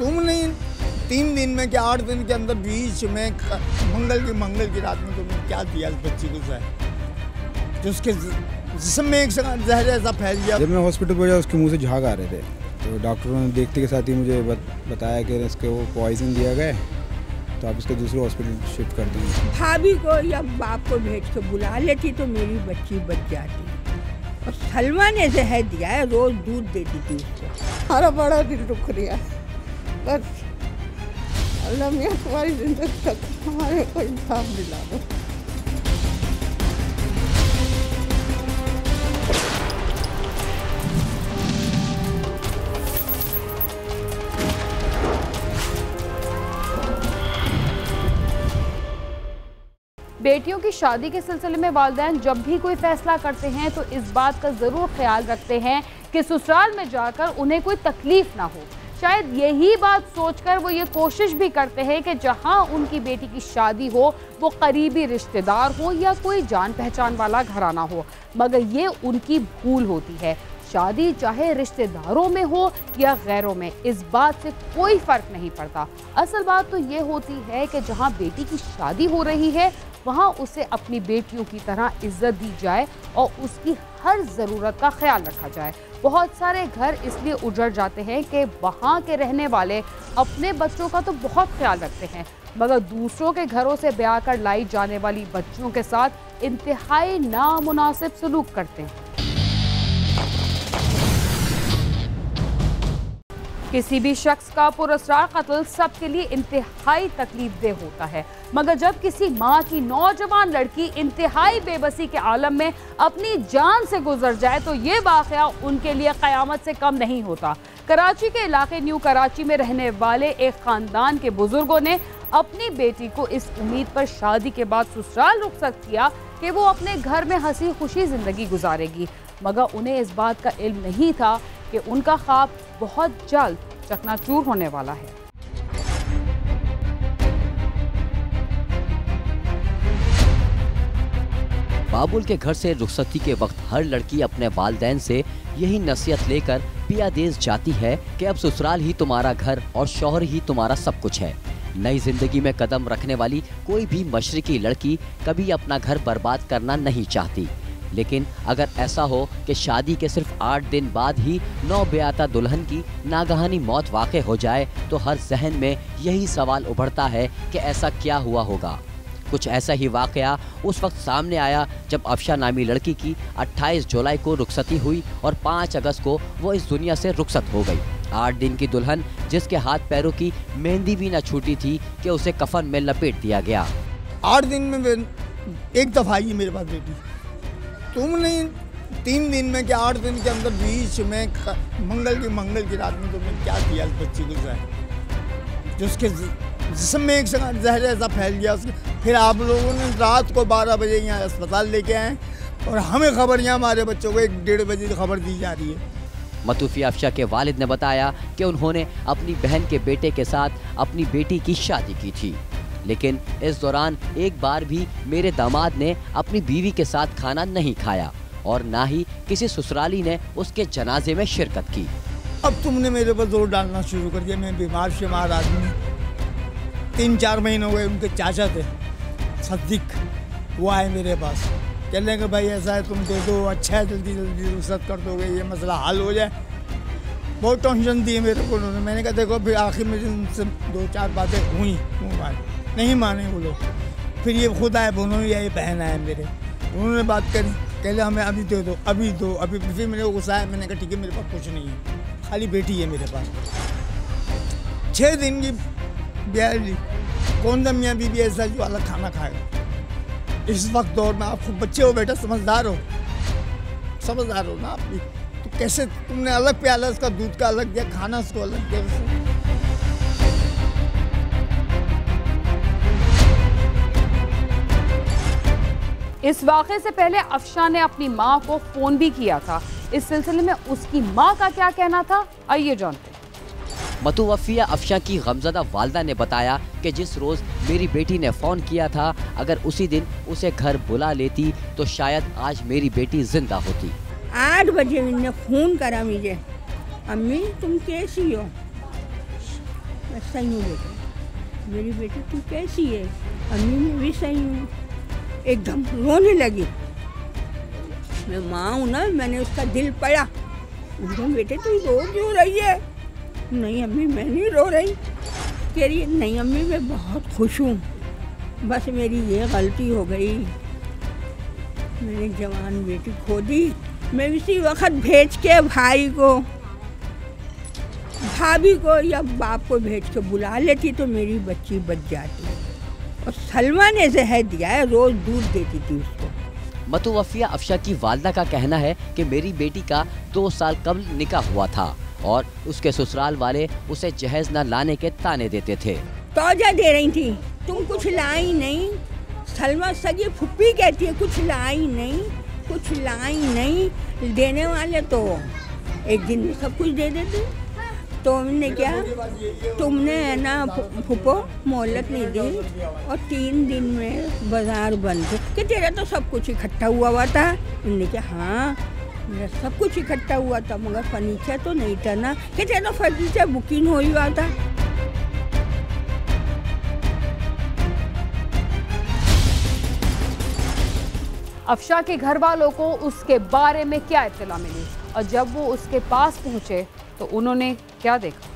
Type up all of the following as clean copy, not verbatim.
तुमने 3 दिन में क्या 8 दिन के अंदर बीच में मंगल की रात में तुमने क्या दिया इस बच्ची को जहर, जो उसके जिस्म में एक जहर ऐसा फैल गया। जब मैं हॉस्पिटल पहुंचा उसके मुंह से झाग आ रहे थे, तो डॉक्टरों ने देखते के साथ ही मुझे बताया कि इसके वो पॉइजन दिया गया है, तो आप इसको दूसरे हॉस्पिटल शिफ्ट कर देंगे। भाभी को या बाप को भेज के बुला लेती तो मेरी बच्ची बच जाती। और सलमा ने जहर दिया है, रोज दूध देती थी उसको। हमारा बड़ा दिल रुक रहा है, बस अल्लाह मियां तुम्हारी जिंदगी तक हमारे को इंसाफ दिला दो। बेटियों की शादी के सिलसिले में वालिदैन जब भी कोई फैसला करते हैं तो इस बात का ज़रूर ख्याल रखते हैं कि ससुराल में जाकर उन्हें कोई तकलीफ ना हो। शायद यही बात सोचकर वो ये कोशिश भी करते हैं कि जहां उनकी बेटी की शादी हो वो करीबी रिश्तेदार हो या कोई जान पहचान वाला घराना हो, मगर ये उनकी भूल होती है। शादी चाहे रिश्तेदारों में हो या गैरों में, इस बात से कोई फर्क नहीं पड़ता। असल बात तो ये होती है कि जहां बेटी की शादी हो रही है वहाँ उसे अपनी बेटियों की तरह इज्जत दी जाए और उसकी हर ज़रूरत का ख्याल रखा जाए। बहुत सारे घर इसलिए उजड़ जाते हैं कि वहाँ के रहने वाले अपने बच्चों का तो बहुत ख्याल रखते हैं, मगर दूसरों के घरों से ब्याह कर लाई जाने वाली बच्चियों के साथ इंतहाई नामुनासिब सलूक करते हैं। किसी भी शख्स का पुरस्कार कत्ल सबके लिए इंतहाई तकलीफदेह होता है, मगर जब किसी माँ की नौजवान लड़की इंतहाई बेबसी के आलम में अपनी जान से गुजर जाए तो ये वाक़या उनके लिए क़यामत से कम नहीं होता। कराची के इलाके न्यू कराची में रहने वाले एक ख़ानदान के बुजुर्गों ने अपनी बेटी को इस उम्मीद पर शादी के बाद ससुराल रुखसत किया कि वो अपने घर में हंसी खुशी ज़िंदगी गुजारेगी, मगर उन्हें इस बात का इल्म नहीं था कि उनका ख्वाब बहुत जल्द चकनाचूर होने वाला है। बाबुल के घर से रुखसती के वक्त हर लड़की अपने वालिदैन से यही नसीहत लेकर पियादेज जाती है कि अब ससुराल ही तुम्हारा घर और शौहर ही तुम्हारा सब कुछ है। नई जिंदगी में कदम रखने वाली कोई भी मशरिकी लड़की कभी अपना घर बर्बाद करना नहीं चाहती, लेकिन अगर ऐसा हो कि शादी के सिर्फ 8 दिन बाद ही नौबयाता दुल्हन की नागहानी मौत वाक़े हो जाए तो हर जहन में यही सवाल उभरता है कि ऐसा क्या हुआ होगा। कुछ ऐसा ही वाक़या उस वक्त सामने आया जब अफशा नामी लड़की की 28 जुलाई को रुखसती हुई और 5 अगस्त को वो इस दुनिया से रुखसत हो गई। 8 दिन की दुल्हन जिसके हाथ पैरों की मेहंदी भी न छूटी थी कि उसे कफन में लपेट दिया गया। 8 दिन में एक दफ़ा आई मेरे पास बेटी। तुमने 3 दिन में क्या 8 दिन के अंदर बीच में मंगल की रात में तुमने क्या किया इस बच्ची को जहर, जो उसके जिस्म में एक जहर ऐसा फैल गया उसके। फिर आप लोगों ने रात को 12 बजे यहाँ अस्पताल लेके आए और हमें खबर, यहाँ हमारे बच्चों को 1-1:30 बजे की खबर दी जा रही है। मतूफ़ी अफशा के वालिद ने बताया कि उन्होंने अपनी बहन के बेटे के साथ अपनी बेटी की शादी की थी, लेकिन इस दौरान एक बार भी मेरे दामाद ने अपनी बीवी के साथ खाना नहीं खाया और ना ही किसी ससुराली ने उसके जनाजे में शिरकत की। अब तुमने मेरे पर जोर डालना शुरू कर दिया। मैं बीमार शुमार आदमी, 3-4 महीने हो गए। उनके चाचा थे सद्दीक, वो आए मेरे पास, कह लें कि भाई ऐसा है तुम दे दो, अच्छा है जल्दी जल्दी रुखसत कर दोगे, ये मसला हल हो जाए। बहुत टेंशन दी मेरे को उन्होंने। मैंने कहा देखो फिर आखिर में उनसे 2-4 बातें हुई, नहीं माने वो लोग। फिर ये खुद आए, उन्होंने ये बहन आए मेरे, उन्होंने बात करी, कहले हमें अभी दे दो, अभी दो, अभी। फिर मेरे को गुस्सा आया, मैंने कहा ठीक है मेरे पास कुछ नहीं है, खाली बेटी है मेरे पास। 6 दिन की ब्याह, कौन सा मियाँ बीबी ऐसा जो अलग खाना खाएगा इस वक्त दौर में? आप खूब बच्चे हो बेटा, समझदार हो ना आप भी, तो कैसे तुमने अलग प्याला उसका दूध का अलग दिया, खाना उसको अलग दिया। इस वाक़े से पहले अफशा ने अपनी माँ को फ़ोन भी किया था। इस सिलसिले में उसकी माँ का क्या कहना था, आइए जानते हैं। मतुवफ़िया अफशा की गमज़दा वालदा ने बताया कि जिस रोज़ मेरी बेटी ने फ़ोन किया था, अगर उसी दिन उसे घर बुला लेती तो शायद आज मेरी बेटी जिंदा होती। 8 बजे मैंने फ़ोन करा मुझे, अम्मी तुम कैसी हो? मैं सही हूँ बेटा। मेरी बेटी तू कैसी है? अम्मी मैं भी सही हूँ। एकदम रोने लगी। मैं माँ हूँ ना, मैंने उसका दिल पढ़ा। एकदम बेटे तू रो क्यों रही है? नहीं अम्मी मैं नहीं रो रही। कह रही है नहीं अम्मी मैं बहुत खुश हूँ, बस मेरी ये गलती हो गई, मैंने जवान बेटी खो दी। मैं इसी वक्त भेज के भाई को, भाभी को या बाप को भेज के बुला लेती तो मेरी बच्ची बच जाती। और सलमा ने जहर दिया है, रोज दूध देती थी उसको। मतुवफिया अफशा की वालदा का कहना है कि मेरी बेटी का 2 साल कबल निकाह हुआ था और उसके ससुराल वाले उसे जहेज न लाने के ताने देते थे। तौजा दे रही थी, तुम कुछ लाई नहीं। सलमा सगी फुप्पी कहती है कुछ लाई नहीं, कुछ लाई नहीं। देने वाले तो एक दिन में सब कुछ दे देते। तो हमने क्या, तुमने है ना फुप्पो मोहलत नहीं दी और 3 दिन में बाजार बंद कि तेरा तो सब कुछ इकट्ठा हुआ था। उन्होंने कहा हाँ मेरा सब कुछ इकट्ठा हुआ था मगर फर्नीचर तो नहीं था ना, कि तेरा तो फर्नीचर बुकिंग हो हुआ था। अफशा के घर वालों को उसके बारे में क्या इत्तला मिली और जब वो उसके पास पहुंचे तो उन्होंने क्या देखा?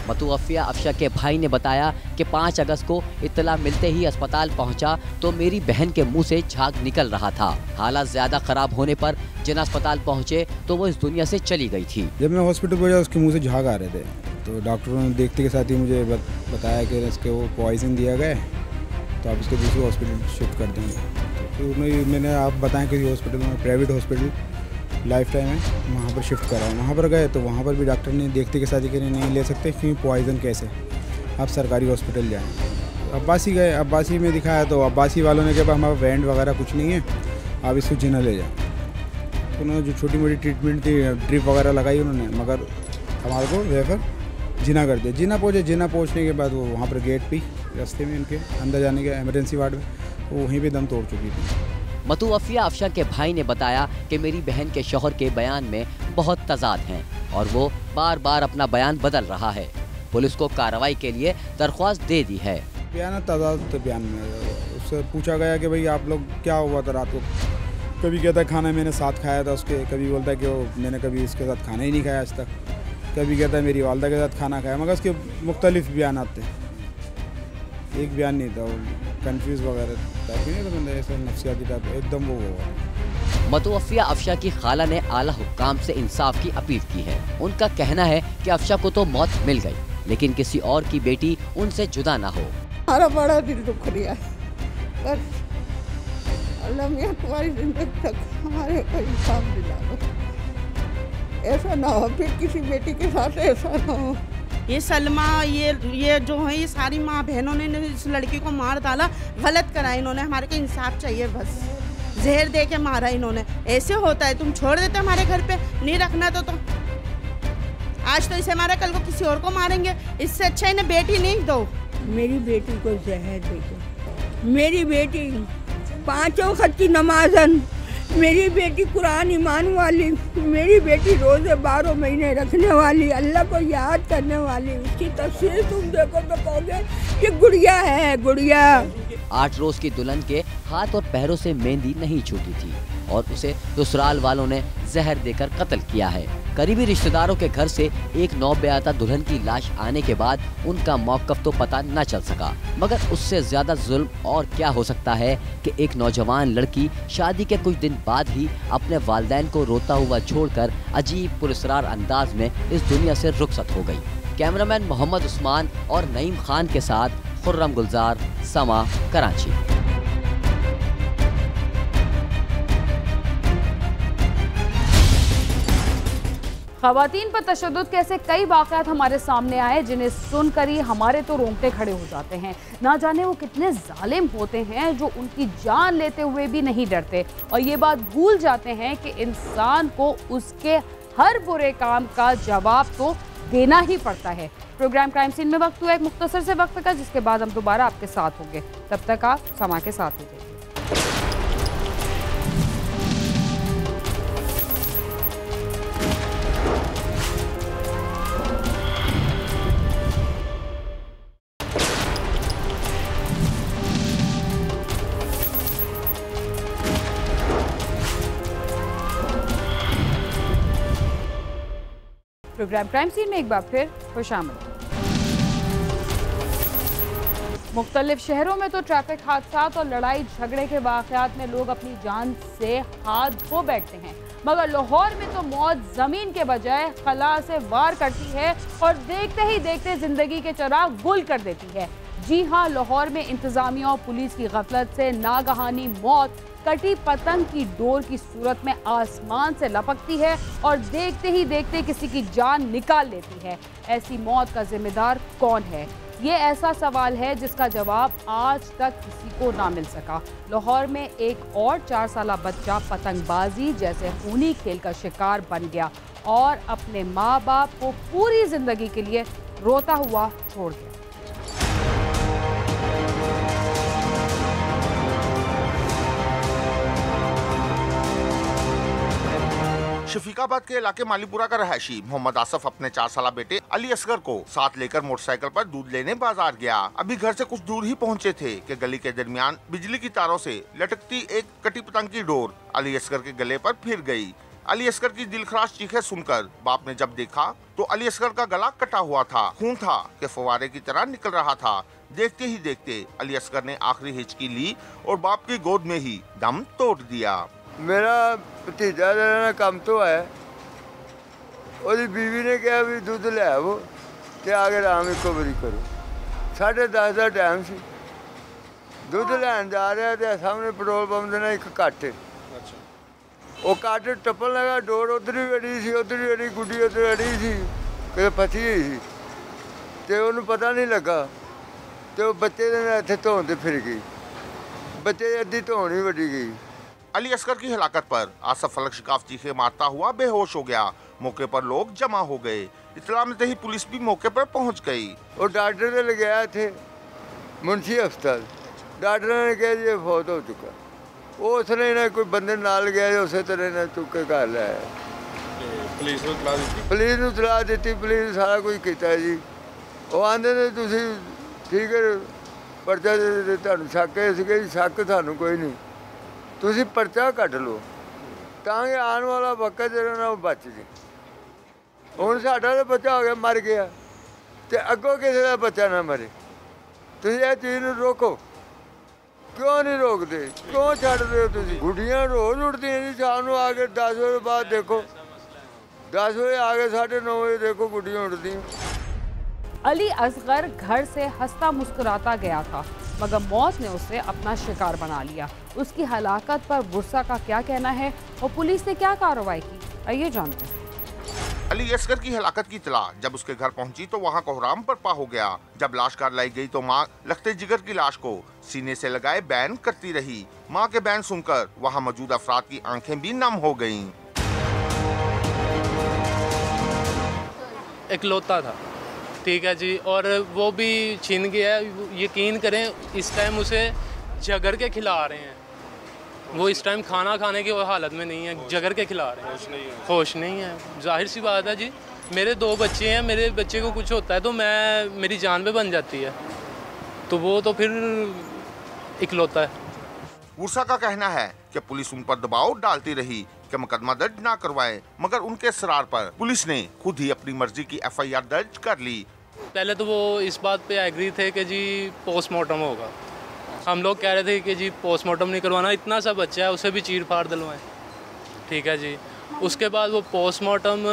मतुवफिया अफशा के भाई ने बताया कि 5 अगस्त को इत्तला मिलते ही अस्पताल पहुंचा तो मेरी बहन के मुंह से झाग निकल रहा था। हालात ज्यादा खराब होने पर जिन अस्पताल पहुंचे तो वो इस दुनिया से चली गई थी। जब मैं हॉस्पिटल पहुंचा उसके मुंह से झाग आ रहे थे तो डॉक्टरों ने देखते के साथ ही मुझे बताया कि इसके वो पॉइजन दिया गया है तो आप इसको दूसरे हॉस्पिटल शिफ्ट कर देंगे। तो मैंने आप बताएं किसी हॉस्पिटल में, प्राइवेट हॉस्पिटल लाइफ टाइम है, वहाँ पर शिफ्ट करा। वहाँ पर गए तो वहाँ पर भी डॉक्टर ने देखते के साथ ही नहीं ले सकते क्योंकि पॉइजन कैसे, आप सरकारी हॉस्पिटल जाएँ। अब्बासी गए, अब्बासी में दिखाया तो अब्बासी वालों ने कहा हमारा बैंड वगैरह कुछ नहीं है, आप इसको जिना ले जाएँ। तो उन्होंने जो छोटी मोटी ट्रीटमेंट थी, ड्रिप वगैरह लगाई उन्होंने, मगर हमारे को रेफर जिना कर दिया। जिना पहुँचे, जिना पहुँचने के बाद वो वहाँ पर गेट पे रास्ते में उनके अंदर जाने के इमरजेंसी वार्ड में वो वहीं पे दम तोड़ चुकी थी। मतुवफिया अफशा के भाई ने बताया कि मेरी बहन के शौहर के बयान में बहुत तजाद हैं और वो बार बार अपना बयान बदल रहा है। पुलिस को कार्रवाई के लिए दरख्वास्त दे दी है। बयान तजाद तो बयान में उससे पूछा गया कि भाई आप लोग क्या हुआ था रात को। कभी कहता है खाना मैंने साथ खाया था उसके, कभी बोलता है कि वो मैंने कभी इसके साथ खाना ही नहीं खाया आज तक, कभी कहता है मेरी वालदा के साथ खाना खाया, मगर उसके मुख्तलिफ बयान थे, एक बयान नहीं था। कंफ्यूज वगैरह टाइप नहीं था, बंदा ऐसा नफ्सियाती टाइप एकदम वो हुआ। मतुवफिया अफशा की खाला ने आला हुक्काम से इंसाफ की अपील की है। उनका कहना है कि अफशा को तो मौत मिल गई लेकिन किसी और की बेटी उनसे जुदा ना हो। हमारा बड़ा दिल दुख रहा है, बस अल्लाह मियां तुम्हारी जिंदगी तक हमारे को इंसाफ दिला दो। ऐसा ना हो फिर किसी बेटी के साथ ऐसा ना हो। ये सलमा ये जो है ये सारी माँ बहनों ने इस लड़की को मार डाला, गलत करा इन्होंने। हमारे को इंसाफ चाहिए, बस जहर दे के मारा इन्होंने। ऐसे होता है, तुम छोड़ देते हमारे घर पे, नहीं रखना तो आज तो इसे मारा कल को किसी और को मारेंगे। इससे अच्छा इन्हें बेटी नहीं दो। मेरी बेटी को जहर दे दो। मेरी बेटी 5 वक्त की नमाजन, मेरी बेटी कुरान ईमान वाली, मेरी बेटी रोज़े 12 महीने रखने वाली, अल्लाह को याद करने वाली। उसकी तस्वीर तुम देखो तो कहोगे ये गुड़िया है, गुड़िया। 8 रोज की दुल्हन के हाथ और पैरों से मेहंदी नहीं छूटी थी और उसे ससुराल वालों ने जहर देकर कत्ल किया है। करीबी रिश्तेदारों के घर से एक नौबयाता दुल्हन की लाश आने के बाद उनका मौक़िफ़ तो पता न चल सका, मगर उससे ज्यादा जुल्म और क्या हो सकता है कि एक नौजवान लड़की शादी के कुछ दिन बाद ही अपने वालिदैन को रोता हुआ छोड़कर अजीब पुरस्कार अंदाज में इस दुनिया से रुखसत हो गई। कैमरामैन मोहम्मद उस्मान और नईम खान के साथ खुर्रम गुलजार, समा, कराची। ख़वातीन पर तशद्दुद के ऐसे कई वाक़यात हमारे सामने आए जिन्हें सुनकर ही हमारे तो रोंगटे खड़े हो जाते हैं। ना जाने वो कितने जालिम होते हैं जो उनकी जान लेते हुए भी नहीं डरते और ये बात भूल जाते हैं कि इंसान को उसके हर बुरे काम का जवाब तो देना ही पड़ता है। प्रोग्राम क्राइम सीन में वक्त हुआ एक मुख्तसर से वक्त का, जिसके बाद हम दोबारा आपके साथ होंगे। तब तक आप समा के साथ होंगे। प्रोग्राम क्राइम सीन में एक बार फिर खुशामद। मुख्तलिफ शहरों में तो ट्रैफिक हादसात और लड़ाई झगड़े के वाक़यात में लोग अपनी जान से हाथ धो बैठते हैं, मगर लाहौर में तो मौत ज़मीन के बजाय खला से वार करती है और देखते ही देखते ज़िंदगी के चिराग गुल कर देती है। जी हाँ, लाहौर में इंतज़ामिया और पुलिस की गफलत से नागहानी मौत कटी पतंग की डोर की सूरत में आसमान से लपकती है और देखते ही देखते किसी की जान निकाल लेती है। ऐसी मौत का जिम्मेदार कौन है? ये ऐसा सवाल है जिसका जवाब आज तक किसी को ना मिल सका। लाहौर में एक और 4 साला बच्चा पतंगबाजी जैसे खूनी खेल का शिकार बन गया और अपने माँ बाप को पूरी जिंदगी के लिए रोता हुआ छोड़ गया। शफीकाबाद के इलाके मालीपुरा का रहायशी मोहम्मद आसफ अपने 4 साला बेटे अली असगर को साथ लेकर मोटरसाइकिल पर दूध लेने बाजार गया। अभी घर से कुछ दूर ही पहुंचे थे कि गली के दरमियान बिजली की तारों से लटकती एक कटी पतंग की डोर अली असगर के गले पर फिर गई। अली असगर की दिलखराश चीखें सुनकर बाप ने जब देखा तो अली असगर का गला कटा हुआ था, खून था कि फव्वारे की तरह निकल रहा था। देखते ही देखते अली असगर ने आखिरी हिचकी ली और बाप की गोद में ही दम तोड़ दिया। मेरा भतीजा ना काम तो है, ਉਹਦੀ बीवी ने कहा भी दूध ले आवो ते आगे आराम एको बारी करो। 10:30 का टाइम सी, दूध लैन जा रहा ते सामने पेट्रोल पंप देना एक कट, वो कट टप्पन लगा, डोर उधर भी अड़ी सी, उधर भी अड़ी, गुड्डी उधर अड़ी सी, कि फसी हुई सी ते उन्हें पता नहीं लगा ते बच्चे ने इत्थे धोन ते फिर गई, बच्चे अद्धी धोन ही वड्डी गई। अली असगर की हलाकत पर आसफ फलक शिकाफ चीखे मारता हुआ बेहोश हो गया। मौके पर लोग जमा हो गए। इत्तला मिलते ही पुलिस भी मौके पर पहुंच गई। और डॉक्टर ने लगाया थे मुंशी अस्पताल, डॉक्टर ने कहा जी फौत हो चुका। वो उसने ना कोई बंदे नाल गया, उस तरह ने चुक के घर लाया। पुलिस ने तला दी, पुलिस सारा कुछ किया जी। वो आंदे ने तुसी ठीक है परचा तुहानू शक है सीगा जी, शक थानू कोई नहीं, तुसी परचा कट लो ताकि आने वाला वक्त जो ना बच जाए। हुण साडा तो बच्चा हो गया मर गया तो अगों किसी का बच्चा ना मरे। तुम यह चीज़ रोको, क्यों नहीं रोकते, क्यों छड़ रहे हो तुम? गुड्डियाँ रोज़ उड़ती हैं जी, शाम को आके 10 बजे बाद देखो, 10 बजे आके 9:30 बजे देखो गुड्डियाँ उड़ती हैं। अली असगर घर से हंसता मुस्कुराता गया था, मगर मौत ने उसे अपना शिकार बना लिया। उसकी हलाकत पर बुरसा का क्या कहना है और पुलिस ने क्या कार्रवाई की, आइए जानते हैं। अली असगर की हलाकत की इत्तला जब उसके घर पहुंची तो वहां कोहराम बरपा हो गया। जब लाश कार लाई गई तो मां लखते जिगर की लाश को सीने से लगाए बैन करती रही। मां के बैन सुनकर वहां मौजूद अफराद की आंखें भी नम हो गईं। इकलौता था, ठीक है जी, और वो भी छीन गया। यकीन करें इस टाइम उसे जगर के खिला रहे हैं, वो इस टाइम खाना खाने की हालत में नहीं है, जगर के खिला रहे हैं, होश नहीं है। जाहिर सी बात है जी, मेरे 2 बच्चे हैं, मेरे बच्चे को कुछ होता है तो मेरी जान पे बन जाती है, तो वो तो फिर इकलौता है। बुरसा का कहना है कि पुलिस उन पर दबाव डालती रही कि मुकदमा दर्ज ना करवाएं, मगर उनके इसरार पर पुलिस ने खुद ही अपनी मर्जी की FIR दर्ज कर ली। पहले तो वो इस बात पे एग्री थे कि जी पोस्टमार्टम होगा। हम लोग कह रहे थे कि जी पोस्टमार्टम नहीं करवाना, इतना सा बच्चा है उसे भी चीर फाड़ दिलवाएं, ठीक है जी। उसके बाद वो पोस्टमार्टम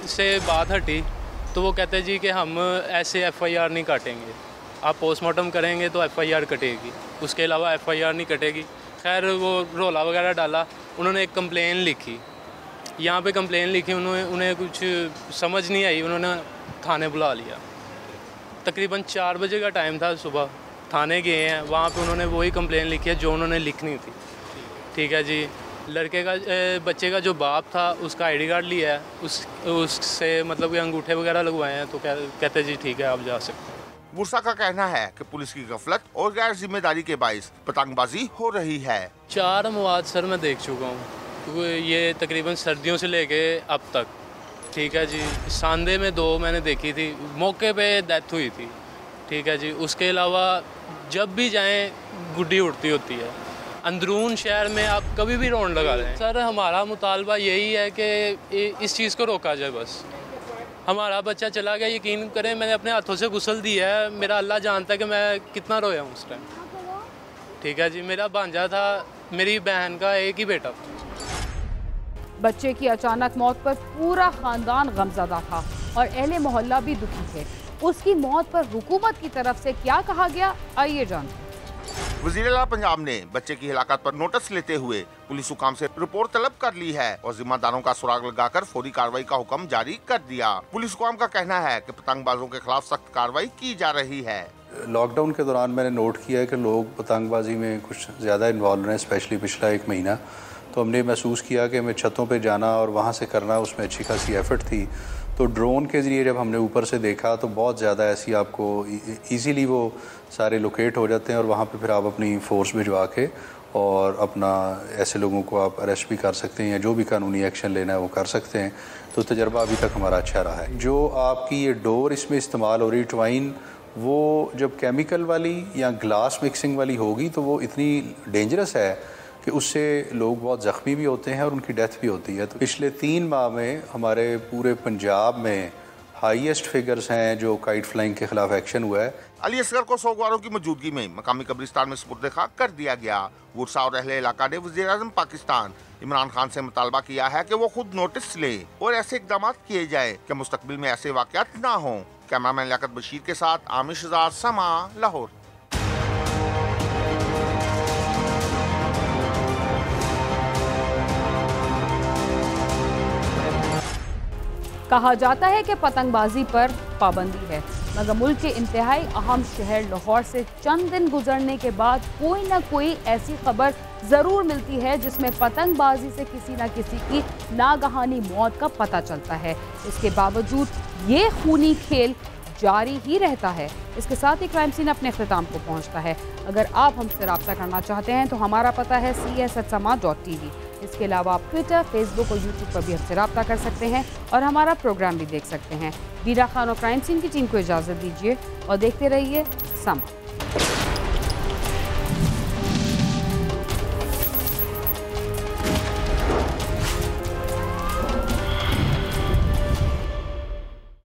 से बात हटी तो वो कहते जी कि हम ऐसे FIR नहीं काटेंगे, आप पोस्टमार्टम करेंगे तो FIR कटेगी, उसके अलावा FIR नहीं कटेगी। खैर वो रोला वगैरह डाला, उन्होंने एक कंप्लेन लिखी, यहाँ पे कंप्लेन लिखी, उन्हें कुछ समझ नहीं आई, उन्होंने थाने बुला लिया। तकरीबन 4 बजे का टाइम था सुबह, थाने गए हैं, वहाँ पे उन्होंने वही कंप्लेन लिखी है जो उन्होंने लिखनी थी, ठीक है जी। लड़के का बच्चे का जो बाप था उसका ID कार्ड लिया है, उससे मतलब कि अंगूठे वगैरह लगवाए हैं, तो कहते जी ठीक है आप जा सकते हैं। बुरसा का कहना है कि पुलिस की गफलत और गैर जिम्मेदारी के बाइस पतंगबाजी हो रही है। 4 मवाद सर मैं देख चुका हूँ, ये तकरीबन सर्दियों से लेके अब तक, ठीक है जी। सांदे में 2 मैंने देखी थी, मौके पे डेथ हुई थी, ठीक है जी। उसके अलावा जब भी जाएं गुड्डी उड़ती होती है। अंदरून शहर में आप कभी भी राउंड लगा लें। सर हमारा मुतालबा यही है कि इस चीज़ को रोका जाए बस, हमारा बच्चा चला गया, यकीन करें मैंने अपने हाथों से गुस्ल दी है, मेरा अल्लाह जानता है कि मैं कितना रोया हूँ उस टाइम। ठीक है जी, मेरा भांजा था, मेरी बहन का एक ही बेटा। बच्चे की अचानक मौत पर पूरा खानदान गमज़दा था और अहले मोहल्ला भी दुखी थे। उसकी मौत पर हुकूमत की तरफ से क्या कहा गया, आइए जानते। वज़ीर-ए-आला पंजाब ने बच्चे की हिलाकत पर नोटिस लेते हुए पुलिस हुकाम से रिपोर्ट तलब कर ली है और जिम्मेदारों का सुराग लगाकर फौरी कार्रवाई का हुक्म जारी कर दिया। पुलिस हुकाम का कहना है कि पतंगबाजों के खिलाफ सख्त कार्रवाई की जा रही है। लॉकडाउन के दौरान मैंने नोट किया है कि लोग पतंगबाजी में कुछ ज़्यादा इन्वॉल्व रहे, स्पेशली पिछला 1 महीना। तो हमने महसूस किया कि हमें छतों पे जाना और वहाँ से करना, उसमें अच्छी खासी एफर्ट थी। तो ड्रोन के ज़रिए जब हमने ऊपर से देखा तो बहुत ज़्यादा ऐसी आपको इजीली वो सारे लोकेट हो जाते हैं और वहाँ पे फिर आप अपनी फ़ोर्स भिजवा के और अपना ऐसे लोगों को आप अरेस्ट भी कर सकते हैं या जो भी कानूनी एक्शन लेना है वो कर सकते हैं। तो तजर्बा अभी तक हमारा अच्छा रहा है। जो आपकी ये डोर इसमें इस्तेमाल हो रही ट्वाइन, वो जब केमिकल वाली या ग्लास मिक्सिंग वाली होगी तो वो इतनी डेंजरस है कि उससे लोग बहुत ज़ख्मी भी होते हैं और उनकी डेथ भी होती है। तो पिछले 3 माह में हमारे पूरे पंजाब में हाईएस्ट फिगर्स हैं जो काइट फ्लाइंग के खिलाफ एक्शन हुआ है। अली असगर को सोगवारों की मौजूदगी में मकामी कब्रिस्तान में सुपुर्द खाक कर दिया गया। गुरसा और अहले इलाका ने वज़ीर-ए-आज़म पाकिस्तान इमरान खान से मुतालबा किया है कि वो खुद नोटिस ले और ऐसे इक़दाम किए जाए कि मुस्तकबिल में ऐसे वाक़यात ना हों। कैमरामैन लियाकत बशीर के साथ आमिर शहजाद, समा, लाहौर। कहा जाता है कि पतंगबाजी पर पाबंदी है, मगर मुल्क के इंतहाई अहम शहर लाहौर से चंद दिन गुजरने के बाद कोई ना कोई ऐसी खबर ज़रूर मिलती है जिसमें पतंगबाजी से किसी न किसी की नागहानी मौत का पता चलता है। इसके बावजूद ये खूनी खेल जारी ही रहता है। इसके साथ ही क्राइम सीन अपने अख्ताम को पहुंचता है। अगर आप हमसे रब्ता करना चाहते हैं तो हमारा पता है cs@sama.tv। इसके अलावा आप ट्विटर, फेसबुक और यूट्यूब पर भी हमसे रब्ता कर सकते हैं और हमारा प्रोग्राम भी देख सकते हैं। बीरा खान और क्राइम सीन की टीम को इजाज़त दीजिए और देखते रहिए समा।